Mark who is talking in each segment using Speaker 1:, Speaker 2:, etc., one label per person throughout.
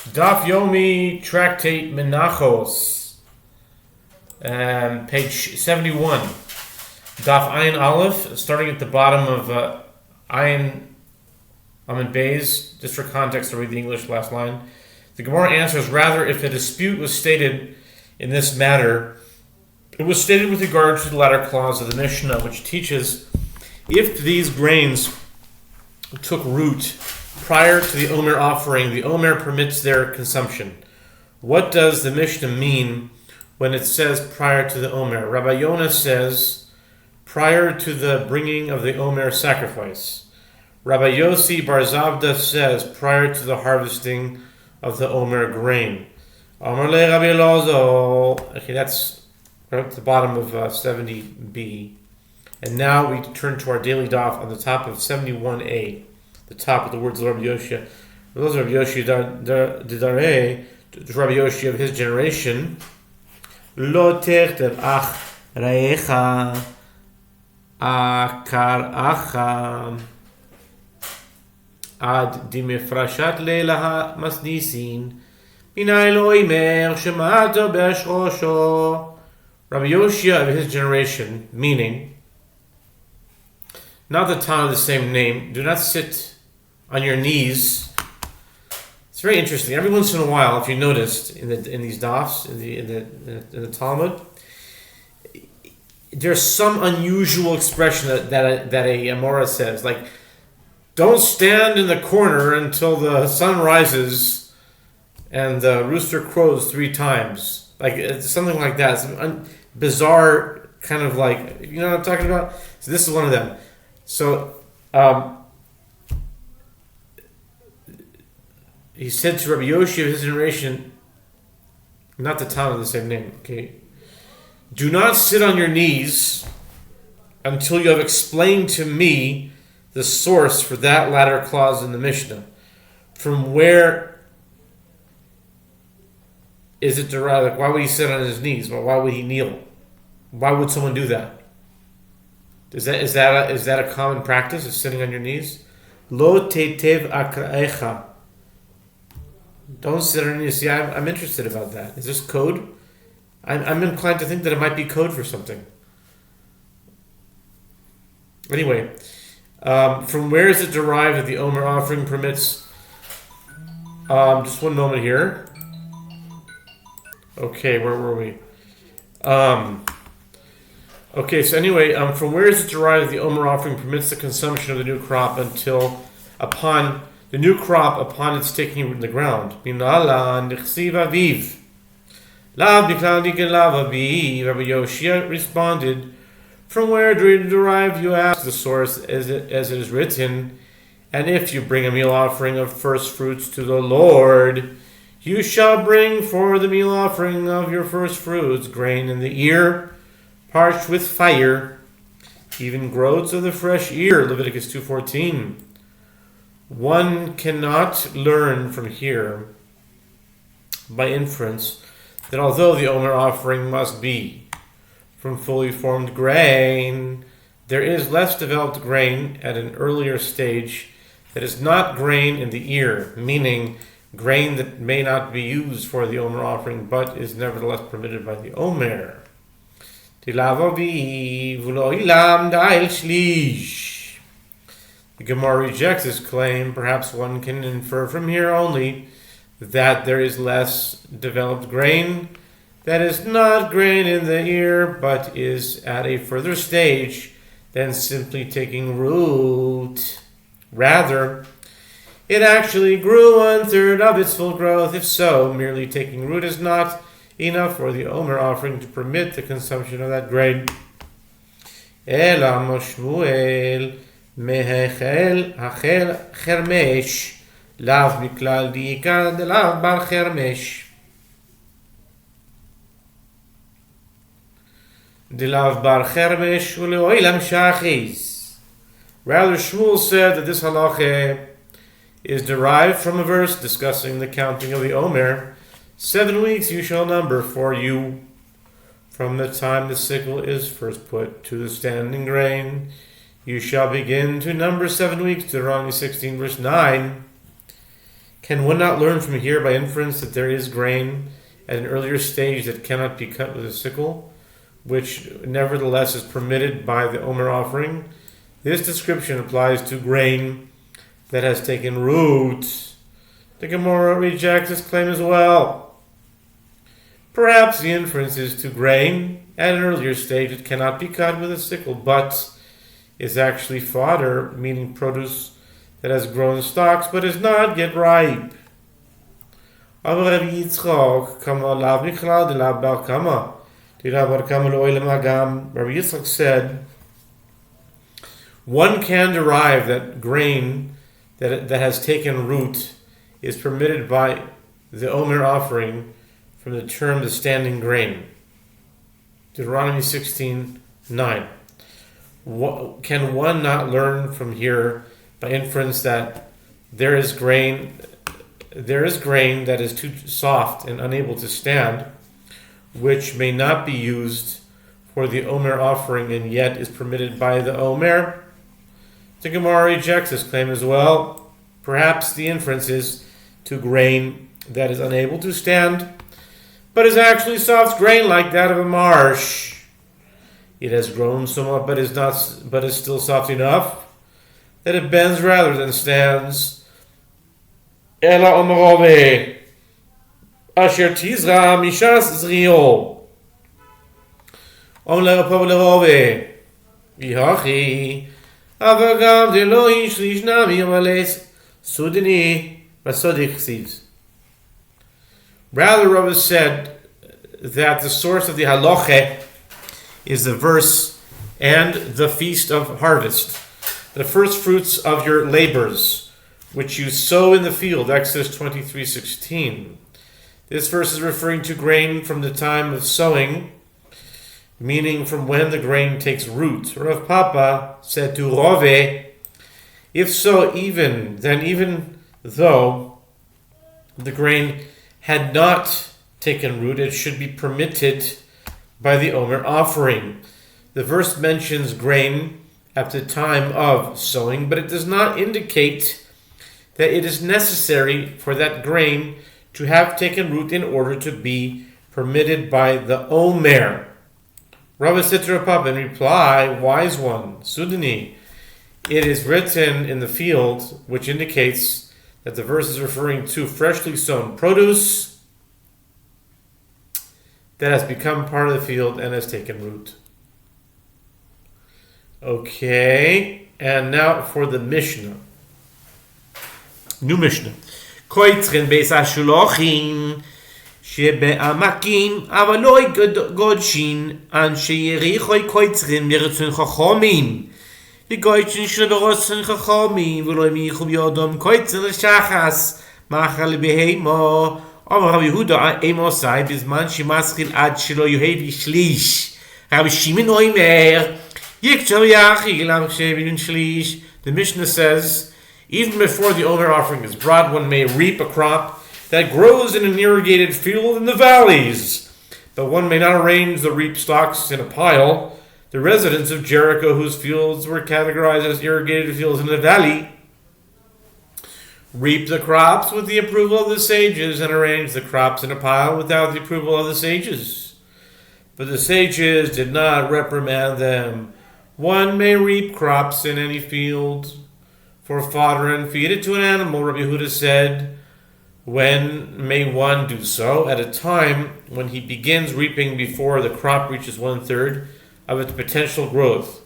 Speaker 1: Daf Yomi Tractate Menachos, page 71. Daf Ayin Aleph, starting at the bottom of Ayin Amid Bays. Just for context, I'll read the English last line. The Gemara answers, rather, if a dispute was stated in this matter, it was stated with regard to the latter clause of the Mishnah, which teaches if these grains took root prior to the Omer offering, the Omer permits their consumption. What does the Mishnah mean when it says prior to the Omer? Rabbi Yonah says prior to the bringing of the Omer sacrifice. Rabbi Yossi Bar Zavda says prior to the harvesting of the Omer grain. Amar le Rabbi Lozo. Okay, that's right at the bottom of 70b. And now we turn to our daily daf on the top of 71a. The top of the words of Rabbi Yehoshua. Those are Rabbi Yehoshua Didare, Rabbi Yehoshua of his generation. Lo techter ach raecha akar acha ad dimefrashat leilaha masnisin minay lo imer shemato be'ashrosho. Rabbi Yehoshua of his generation, meaning not the town of the same name, do not sit on your knees. It's very interesting. Every once in a while, if you noticed in these dafs in the Talmud, there's some unusual expression that a Amora says, like, "Don't stand in the corner until the sun rises and the rooster crows 3 times." Like it's something like that. Some bizarre kind of like, you know what I'm talking about. So this is one of them. So. He said to Rabbi Yehoshua of his generation, not the town of the same name, okay? Do not sit on your knees until you have explained to me the source for that latter clause in the Mishnah. From where is it derived? Like, why would he sit on his knees? Well, why would he kneel? Why would someone do that? Is that a common practice of sitting on your knees? Lo tetev akraecha. Don't sit on your knees. See, I'm interested about that. Is this code? I'm inclined to think that it might be code for something. Anyway, from where is it derived that the Omer offering permits? Just one moment here. Okay, where were we? Okay, so anyway, from where is it derived that the Omer offering permits the consumption of the new crop until upon the new crop upon its taking root in the ground? Rabbi Yehoshua responded, from where do you derive? You ask the source as it is written, and if you bring a meal offering of first fruits to the Lord, you shall bring for the meal offering of your first fruits grain in the ear, parched with fire, even groats of the fresh ear. Leviticus 2:14. One cannot learn from here, by inference, that although the Omer offering must be from fully formed grain, there is less developed grain at an earlier stage that is not grain in the ear, meaning grain that may not be used for the Omer offering, but is nevertheless permitted by the Omer. The Gemara rejects this claim. Perhaps one can infer from here only that there is less developed grain that is not grain in the ear, but is at a further stage than simply taking root. Rather, it actually grew 1/3 of its full growth. If so, merely taking root is not enough for the Omer offering to permit the consumption of that grain. Ela Moshmuel Mehechel Hachel Chermesh Lav Miklal Diika de Lav Bar Chermesh de Lav Bar Chermesh Uleoilam Shachiz. Rather, Shmuel said that this halacha is derived from a verse discussing the counting of the Omer. 7 weeks you shall number for you from the time the sickle is first put to the standing grain. You shall begin to number 7 weeks. Deuteronomy 16, verse 9. Can one not learn from here by inference that there is grain at an earlier stage that cannot be cut with a sickle, which nevertheless is permitted by the Omer offering? This description applies to grain that has taken root. The Gemara rejects this claim as well. Perhaps the inference is to grain at an earlier stage that cannot be cut with a sickle, but is actually fodder, meaning produce that has grown stalks but is not yet ripe. Rabbi Yitzchak said, one can derive that grain that has taken root is permitted by the Omer offering from the term the standing grain. Deuteronomy 16:9. Can one not learn from here by inference that there is grain that is too soft and unable to stand, which may not be used for the Omer offering and yet is permitted by the Omer? The Gemara rejects this claim as well. Perhaps the inference is to grain that is unable to stand, but is actually soft grain like that of a marsh. It has grown somewhat, but is still soft enough that it bends rather than stands. Ela omerove asher tizra mishas zrio omlerove yihachi avagam delo ishlish nami amales sudini vasodik chsiv. Rather, Rava said that the source of the halacha is the verse and the feast of harvest, the first fruits of your labors, which you sow in the field, Exodus 23:16. This verse is referring to grain from the time of sowing, meaning from when the grain takes root. Rav Papa said to Rove, if so, even though the grain had not taken root, it should be permitted by the Omer offering. The verse mentions grain at the time of sowing, but it does not indicate that it is necessary for that grain to have taken root in order to be permitted by the Omer. Rabbi said to Rav Papa in reply, wise one, Sudani, it is written in the field, which indicates that the verse is referring to freshly sown produce that has become part of the field and has taken root. Okay, and now for the Mishnah. New Mishnah. Koitzchen beis hashulochin shebe'amakim avaloi godshin anshe yerichoi koitzchen miritzun chachomim v'godshin shleberotzun chachomim v'loi michum yodom koitzchen l'shachas machal beheimo Amar Rabbi Yehuda Emosai bizman shemaschil ad shelo yohevi shlish. Rabbi Shimon Oimer yikchel yachil am shevin shlish. The Mishnah says, even before the Omer offering is brought, one may reap a crop that grows in an irrigated field in the valleys, but one may not arrange the reap stalks in a pile. The residents of Jericho, whose fields were categorized as irrigated fields in the valley, reap the crops with the approval of the sages and arrange the crops in a pile without the approval of the sages. But the sages did not reprimand them. One may reap crops in any field for fodder and feed it to an animal. Rabbi Yehuda said, when may one do so? At a time when he begins reaping before the crop reaches 1/3 of its potential growth.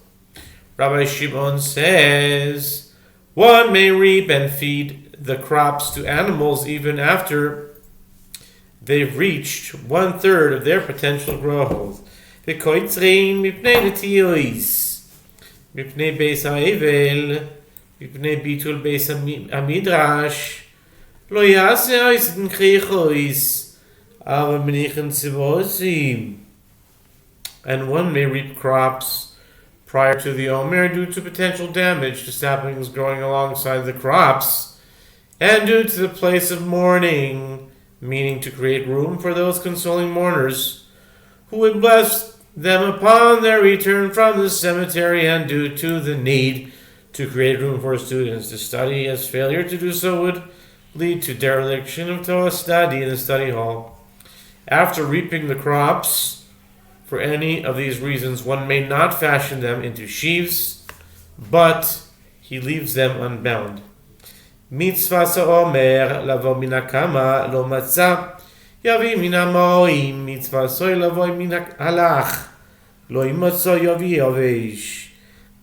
Speaker 1: Rabbi Shimon says, one may reap and feed the crops to animals even after they've reached 1/3 of their potential growth. V'koitzrein mipnei netiyos, mipnei beis ha'evel, mipnei bitul beis hamidrash, lo yaseh ha'isden krichois, aber menichen tzivosim. And one may reap crops prior to the Omer due to potential damage to saplings growing alongside the crops, and due to the place of mourning, meaning to create room for those consoling mourners who would bless them upon their return from the cemetery, and due to the need to create room for students to study, as failure to do so would lead to dereliction of Torah study in the study hall. After reaping the crops, for any of these reasons, one may not fashion them into sheaves, but he leaves them unbound. Mitzvah sa'omer lavo min hakama lo matzah yavi min hamoim mitzvah soy lavo min halach lo imotzo yavi yavish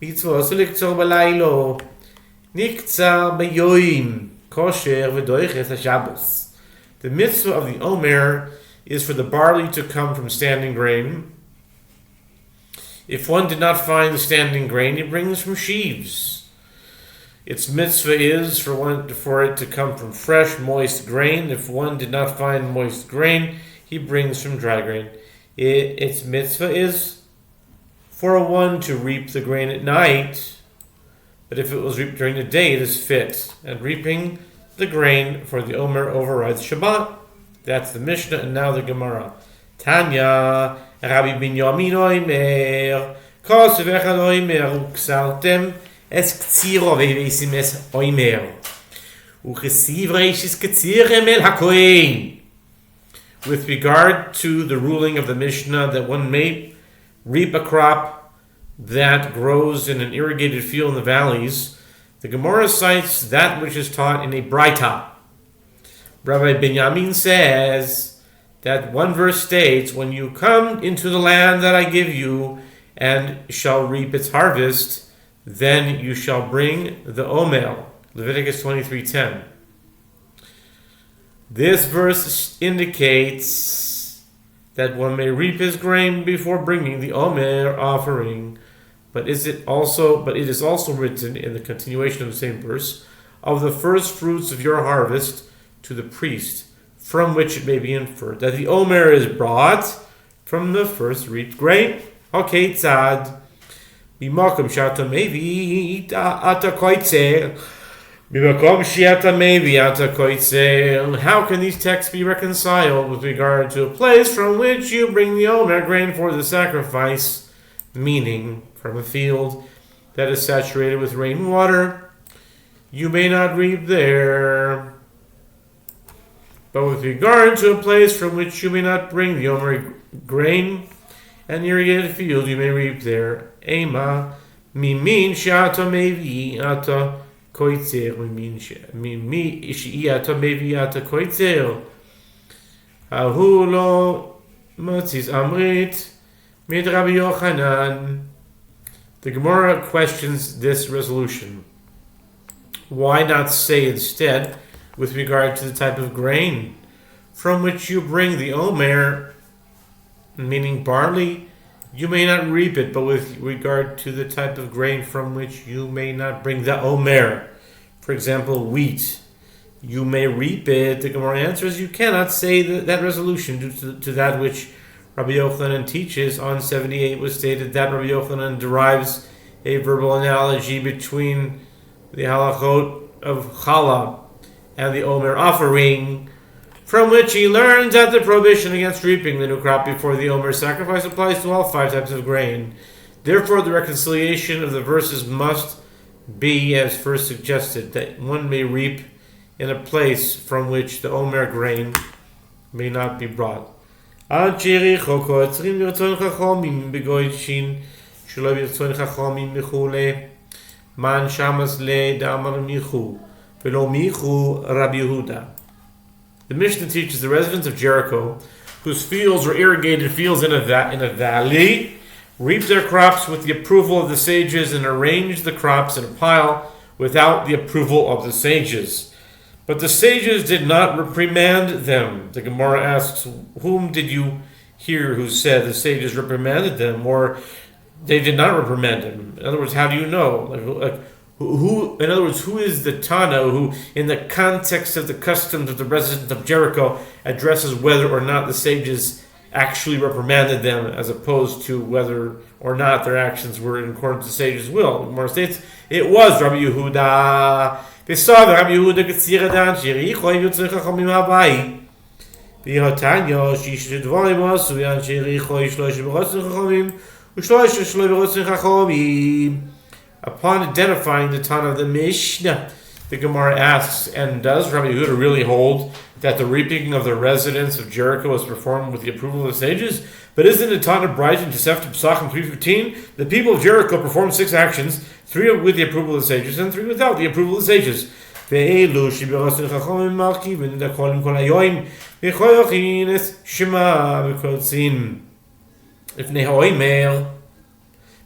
Speaker 1: mitzvah soliktzor balaylo niktzar bayoim kosher v'doiches haShabbos. The mitzvah of the omer is for the barley to come from standing grain. If one did not find the standing grain, he brings from sheaves. Its mitzvah is for it to come from fresh, moist grain. If one did not find moist grain, he brings from dry grain. Its mitzvah is for one to reap the grain at night, but if it was reaped during the day, it is fit. And reaping the grain for the Omer overrides Shabbat. That's the Mishnah, and now the Gemara. Tanya, Rabbi Binyamin Oimer, Kosev Echad Oimer, Uksaltem, Es Ktsiro Veisim Es Oimer, Uchesiv Reishis Ktsirem El HaKohen. With regard to the ruling of the Mishnah that one may reap a crop that grows in an irrigated field in the valleys, the Gemara cites that which is taught in a Braita. Rabbi Binyamin says that one verse states, when you come into the land that I give you and shall reap its harvest, then you shall bring the Omer. Leviticus 23:10. This verse indicates that one may reap his grain before bringing the Omer offering. But it is also written in the continuation of the same verse, of the first fruits of your harvest to the priest, from which it may be inferred that the Omer is brought from the first reaped grain. Okay, tzad. Bimakom shata mevi ata koitzer. Bimakom shata mevi ata koitzer. How can these texts be reconciled with regard to a place from which you bring the Omer grain for the sacrifice, meaning from a field that is saturated with rainwater? You may not reap there. But with regard to a place from which you may not bring the Omer grain, an irrigated field you may reap there. Ema mimin she'ata mevi ata koitzer mimi she'ata mevi ata koitzer ahu lo matzis amrit mid Rabbi Yochanan. The Gemara questions this resolution. Why not say instead, with regard to the type of grain from which you bring the Omer, meaning barley, you may not reap it, but with regard to the type of grain from which you may not bring the Omer, for example, wheat, you may reap it. The Gemara answers, you cannot say that resolution due to that which Rabbi Yochanan teaches. On 78 was stated that Rabbi Yochanan derives a verbal analogy between the halachot of challah and the Omer offering, from which he learns that the prohibition against reaping the new crop before the Omer sacrifice applies to all 5 types of grain. Therefore, the reconciliation of the verses must be, as first suggested, that one may reap in a place from which the Omer grain may not be brought. Man shamas le damar michu velo michu Rabbi Yehuda. The Mishnah teaches the residents of Jericho, whose fields were irrigated fields in a valley, reaped their crops with the approval of the sages and arranged the crops in a pile without the approval of the sages. But the sages did not reprimand them. The Gemara asks, whom did you hear who said the sages reprimanded them, or they did not reprimand him? In other words, how do you know? Who? In other words, who is the Tana who, in the context of the customs of the residents of Jericho, addresses whether or not the sages actually reprimanded them, as opposed to whether or not their actions were in accordance with the sages' will? The Gemara states, it was Rabbi Yehuda. They saw Rabbi Yehuda Getziradan Shericho Yotzei Chachamim Habai. V'Yotanya Shish Dvarim Asu Yan Shericho Yishlosh B'Rotzei Chachamim. Upon identifying the Tana of the Mishnah, The Gemara asks, and does Rabbi Yehuda really hold that the reaping of the residents of Jericho was performed with the approval of the sages? But isn't it taught in Bright in Tosefta Pesachim 3:15? The people of Jericho performed 6 actions, 3 with the approval of the sages, and 3 without the approval of the sages.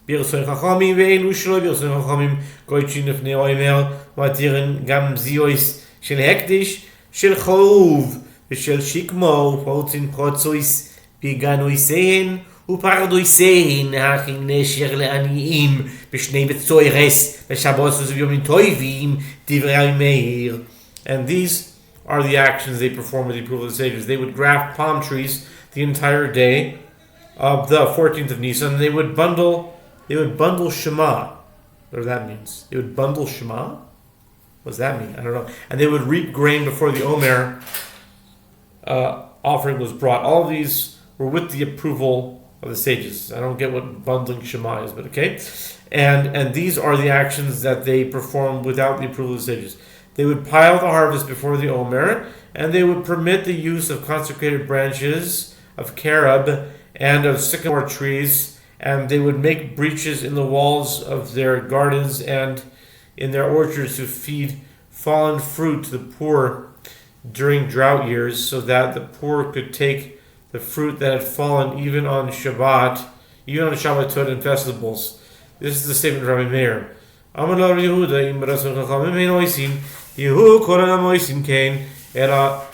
Speaker 1: ברצון חכמים ואלו שלא ברצון חכמים קודשים לפני האומר מתירן גם זיוס של הקדש של חוב ושל שקמו פרוצין פרוצויס בגנויסיהן ופרדויסיהן הכין נשר לעניים בשני בצוירס בשבוס וביומים טובים דברי מאיר. And these are the actions they perform with the approval of the sages. They would graft palm trees the entire day of the 14th of Nisan. They would bundle Shema. Whatever that means. They would bundle Shema? What does that mean? I don't know. And they would reap grain before the Omer offering was brought. All of these were with the approval of the sages. I don't get what bundling Shema is, but okay. And these are the actions that they performed without the approval of the sages. They would pile the harvest before the Omer, and they would permit the use of consecrated branches of carob and of sycamore trees, and they would make breaches in the walls of their gardens and in their orchards to feed fallen fruit to the poor during drought years, so that the poor could take the fruit that had fallen even on Shabbat, even on Shabbatot and festivals. This is the statement of Rabbi Meir. Amar Rabbi Yehuda, im b'ratzon chachamim ein oisin, Yehu kol ha'am oisin kein, ela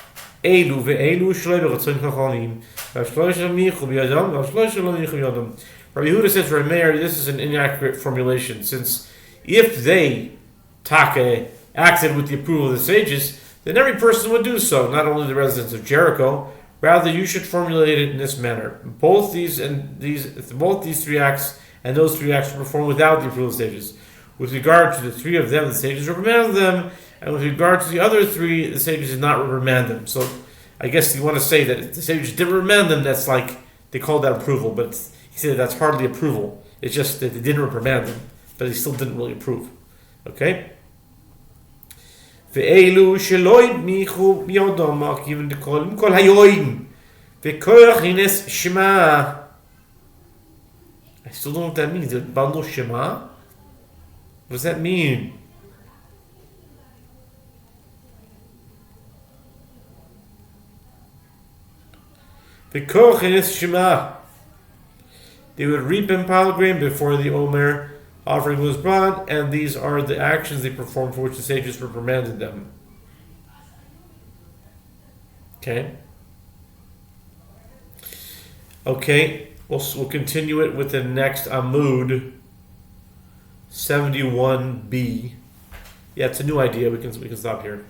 Speaker 1: elu ve'elu shloi b'ratzon chachamim, v'ashloi shel michu b'yadam, v'ashloi shel michu b'yadam. Rabbi Yehuda says, Rabbi Meir, this is an inaccurate formulation, since if they acted with the approval of the sages, then every person would do so, not only the residents of Jericho. Rather, you should formulate it in this manner: both these three acts and those 3 acts were performed without the approval of the sages. With regard to the 3 of them, the sages reprimanded them, and with regard to the other 3, the sages did not reprimand them. So, I guess you want to say that if the sages didn't reprimand them, that's like they called that approval, but he said that's hardly approval. It's just that they didn't reprimand them, but they still didn't really approve. Okay? ואלו שלא יתמיכו ביודו מרכיבים דקולים כל היום וכוח הינס שמה. I still don't know what that means. Did it bundle Shema? What does that mean? וכוח הינס שמה. They would reap and pile grain before the Omer offering was brought, and these are the actions they performed for which the sages reprimanded them. Okay, we'll continue it with the next Amud 71b. Yeah, it's a new idea. We can stop here.